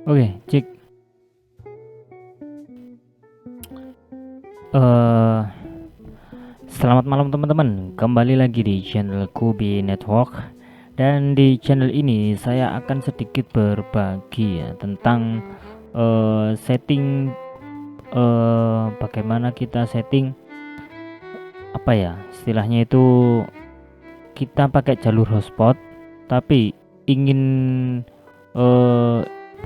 Oke, cek. Eh, Selamat malam teman-teman. Kembali lagi di channel Kubi Network. Dan di channel ini saya akan sedikit berbagi ya tentang setting, bagaimana kita setting apa ya istilahnya itu, kita pakai jalur hotspot tapi ingin eh,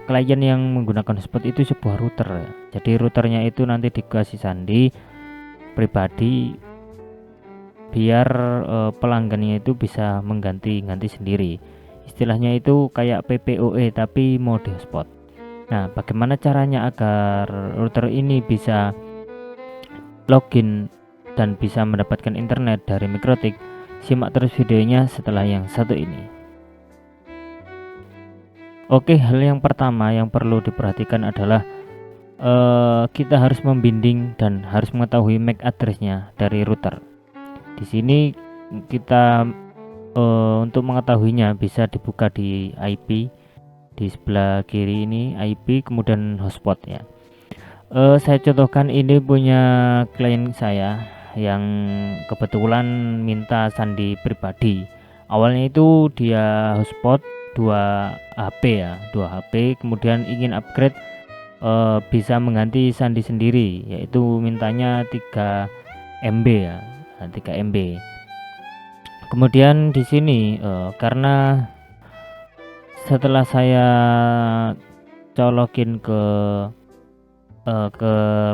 klien yang menggunakan hotspot itu sebuah router ya. Jadi routernya itu nanti dikasih sandi pribadi biar pelanggannya itu bisa mengganti-ganti sendiri. Istilahnya itu kayak PPOE tapi mode hotspot. Nah, bagaimana caranya agar router ini bisa login dan bisa mendapatkan internet dari Mikrotik? Simak terus videonya setelah yang satu ini. Oke, hal yang pertama yang perlu diperhatikan adalah kita harus membimbing dan harus mengetahui MAC address-nya dari router. Di sini kita untuk mengetahuinya bisa dibuka di IP di sebelah kiri ini, IP kemudian hotspot ya. Saya contohkan ini punya klien saya yang kebetulan minta sandi pribadi. Awalnya itu dia hotspot 2 HP ya, 2 HP, kemudian ingin upgrade, bisa mengganti sandi sendiri, yaitu mintanya 3 MB ya, 3 MB. Kemudian di sini karena setelah saya colokin ke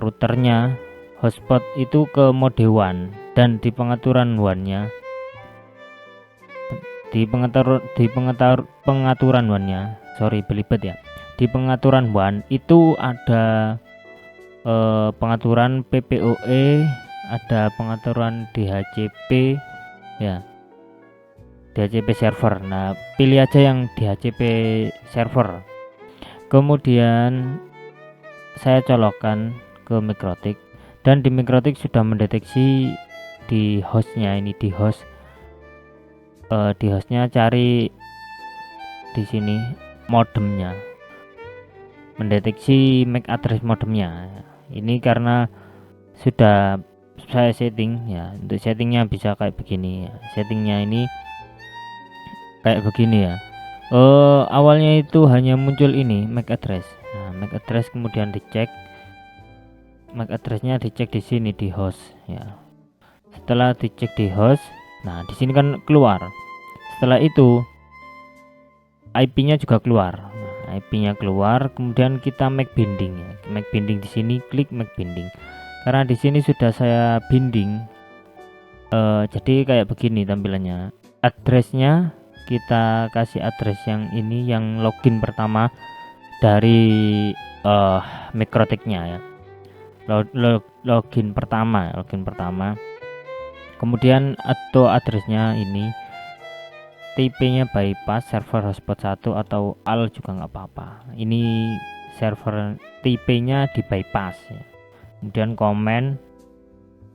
routernya, hotspot itu ke mode WAN, dan di pengaturan WAN-nya, pengaturan WAN-nya, sorry belibet ya. Di pengaturan WAN itu ada pengaturan PPOE, ada pengaturan DHCP ya, DHCP server. Nah, pilih aja yang DHCP server. Kemudian saya colokkan ke Mikrotik, dan di Mikrotik sudah mendeteksi di hostnya ini, di hostnya cari di sini modemnya, mendeteksi MAC address modemnya. Ini karena sudah saya setting ya. Untuk settingnya bisa kayak begini ya. Settingnya ini kayak begini ya. Awalnya itu hanya muncul ini MAC address. Nah, MAC address kemudian dicek, MAC addressnya dicek di sini di host ya. Setelah dicek di host, nah di sini kan keluar. Setelah itu IP-nya juga keluar. Nah, IP-nya keluar, kemudian kita MAC binding ya. MAC binding di sini, klik MAC binding. Karena di sini sudah saya binding, jadi kayak begini tampilannya. Addressnya kita kasih address yang ini, yang login pertama dari Mikrotiknya ya. Login pertama. Kemudian atau addressnya ini TP-nya bypass server hotspot 1 atau AL juga nggak apa-apa. Ini server TP-nya di bypass ya. Kemudian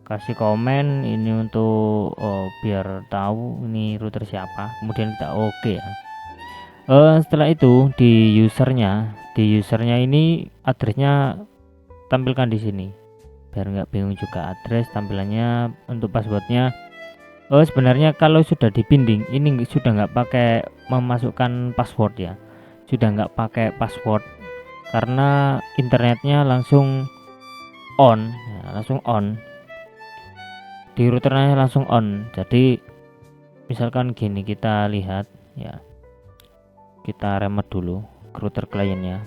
kasih komen ini untuk biar tahu ini router siapa. Kemudian kita oke ya. Setelah itu di usernya ini addressnya tampilkan di sini biar nggak bingung juga address tampilannya. Untuk passwordnya, sebenarnya kalau sudah dibinding ini sudah nggak pakai memasukkan password ya, sudah nggak pakai password karena internetnya langsung on ya, di routernya langsung on. Jadi misalkan gini, kita lihat ya, kita remote dulu ke router kliennya.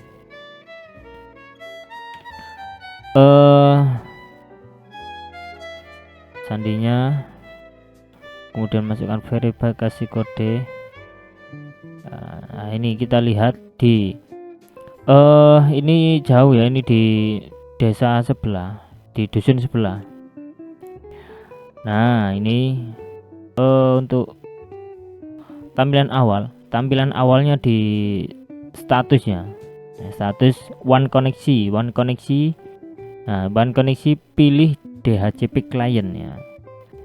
Sandinya, kemudian masukkan verifikasi kode. Nah, ini kita lihat di ini jauh ya, ini di desa sebelah, di dusun sebelah. Nah, ini untuk tampilan awalnya di statusnya. Nah, status one koneksi. Nah, one koneksi pilih DHCP client ya.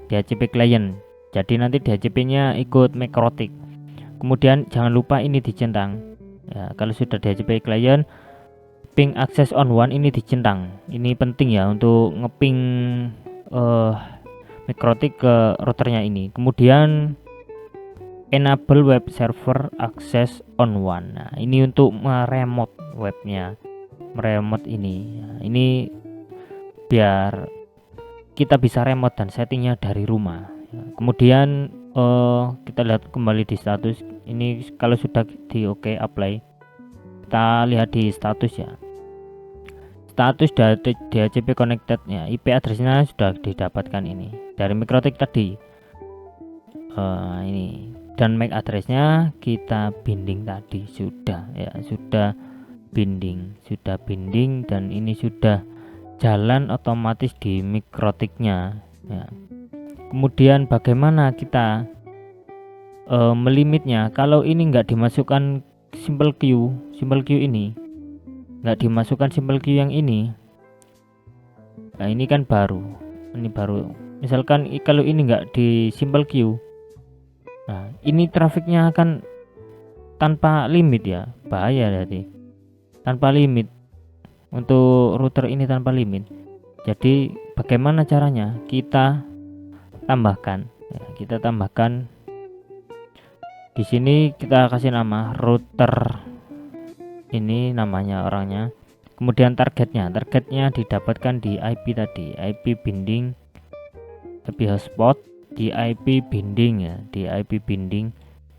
DHCP client. Jadi nanti DHCP-nya ikut Mikrotik. Kemudian jangan lupa ini dicentang. ya. Kalau sudah DHCP client, ping access on one ini dicentang. Ini penting ya untuk ngeping MikroTik ke routernya ini. Kemudian enable web server access on one. Nah, ini untuk meremote webnya, meremote ini. Nah, ini biar kita bisa remote dan settingnya dari rumah. Kemudian kita lihat kembali di status. Ini kalau sudah di oke apply, kita lihat di status ya. Status DHCP connected ya, IP addressnya sudah didapatkan ini dari MikroTik tadi. Ini dan MAC addressnya kita binding tadi sudah ya, sudah binding dan ini sudah jalan otomatis di MikroTiknya ya. Kemudian bagaimana kita melimitnya? Kalau ini enggak dimasukkan simple queue ini nggak dimasukkan simple queue yang ini. Nah, ini kan baru. Misalkan kalau ini nggak di simple queue, nah ini trafiknya akan tanpa limit ya, bahaya berarti. Tanpa limit untuk router ini, tanpa limit. Jadi bagaimana caranya? Kita tambahkan ya, di sini kita kasih nama router. Ini namanya orangnya. Kemudian targetnya didapatkan di IP tadi, IP binding, IP hotspot, di IP binding ya, di IP binding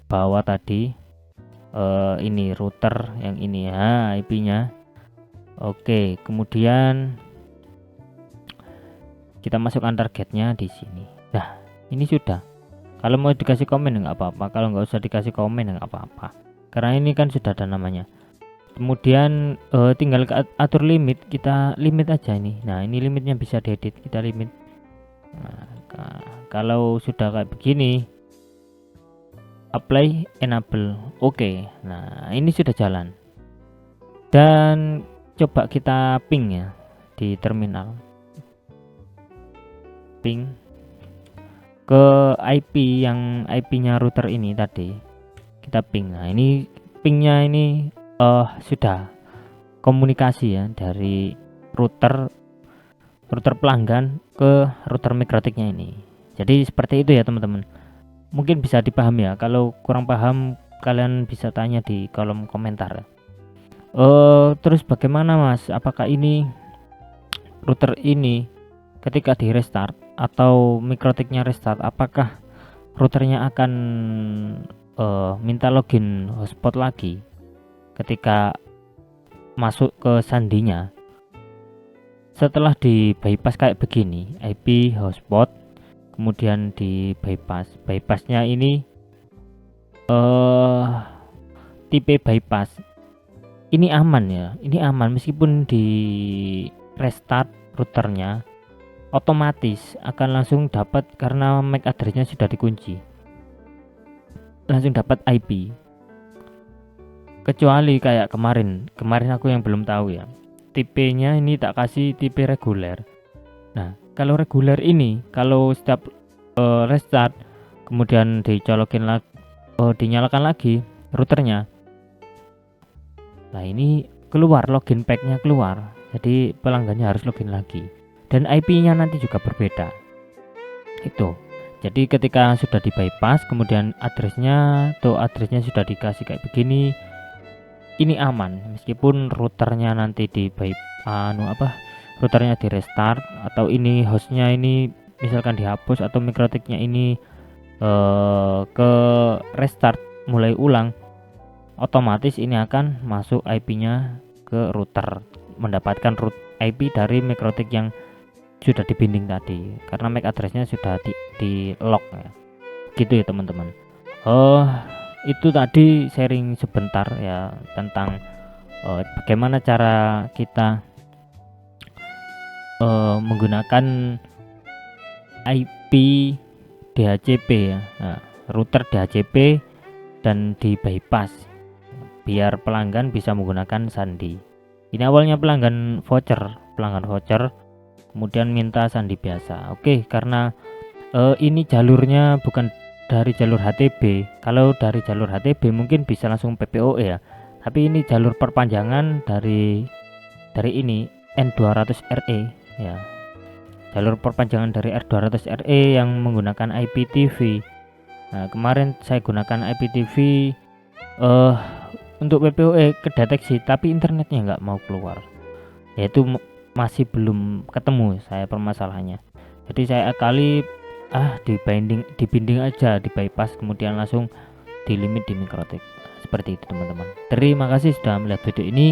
bawah tadi. Ini router yang ini ya, IP-nya. Oke, kemudian kita masukkan targetnya di sini. Nah, ini sudah. Kalau mau dikasih komen nggak apa-apa, kalau nggak usah dikasih komen nggak apa-apa, karena ini kan sudah ada namanya. Kemudian tinggal atur limit, kita limit aja ini. Nah, ini limitnya bisa diedit, kita limit. Nah, kalau sudah kayak begini, apply enable, oke. Nah, ini sudah jalan. Dan coba kita ping ya di terminal, ping ke IP yang IP-nya router ini tadi, kita ping. Nah, ini pingnya ini sudah komunikasi ya dari router pelanggan ke router MikroTiknya ini. Jadi seperti itu ya teman-teman. Mungkin bisa dipahami ya. Kalau kurang paham kalian bisa tanya di kolom komentar. Terus bagaimana Mas? Apakah ini router ini ketika di restart atau MikroTiknya restart, apakah routernya akan minta login hotspot lagi ketika masuk ke sandinya? Setelah di bypass kayak begini, IP hotspot, kemudian di bypassnya ini tipe bypass ini aman ya, ini aman meskipun di restart routernya otomatis akan langsung dapat, karena MAC addressnya sudah dikunci, langsung dapat IP. Kecuali kayak kemarin aku yang belum tahu ya, tipenya ini tak kasih tipe reguler. Nah, kalau reguler ini kalau setiap restart kemudian dinyalakan lagi routernya, nah ini keluar login packnya keluar, jadi pelanggannya harus login lagi dan IP-nya nanti juga berbeda itu. Jadi ketika sudah di bypass kemudian addressnya sudah dikasih kayak begini, ini aman meskipun routernya nanti di routernya di restart, atau ini hostnya ini misalkan dihapus, atau MikroTiknya ini ke restart mulai ulang, otomatis ini akan masuk IP-nya ke router, mendapatkan root IP dari MikroTik yang sudah dibinding tadi, karena MAC addressnya sudah di lock ya. Gitu ya teman-teman. Itu tadi sharing sebentar ya tentang bagaimana cara kita menggunakan IP DHCP ya, router DHCP dan di bypass biar pelanggan bisa menggunakan sandi. Ini awalnya pelanggan voucher, kemudian minta sandi biasa. Oke, karena ini jalurnya bukan dari jalur HTB. Kalau dari jalur HTB mungkin bisa langsung PPOE ya, Tapi ini jalur perpanjangan dari ini N200RE ya, jalur perpanjangan dari R200RE yang menggunakan IPTV. Nah, kemarin saya gunakan IPTV untuk PPOE kedeteksi, tapi internetnya nggak mau keluar, yaitu masih belum ketemu saya permasalahannya. Jadi saya akali dibinding aja, di bypass, kemudian langsung di limit di Mikrotik. Seperti itu teman-teman. Terima kasih sudah melihat video ini,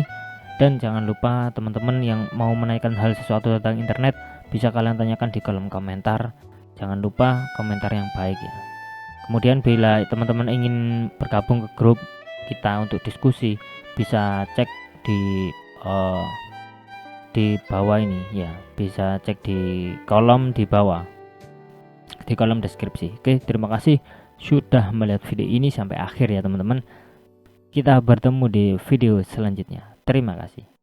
dan jangan lupa teman-teman yang mau menanyakan hal sesuatu tentang internet bisa kalian tanyakan di kolom komentar. Jangan lupa komentar yang baik ya. Kemudian bila teman-teman ingin bergabung ke grup kita untuk diskusi, bisa cek di bawah ini ya, bisa cek di kolom di bawah, di kolom deskripsi. Oke, terima kasih sudah melihat video ini sampai akhir ya teman-teman. Kita bertemu di video selanjutnya. Terima kasih.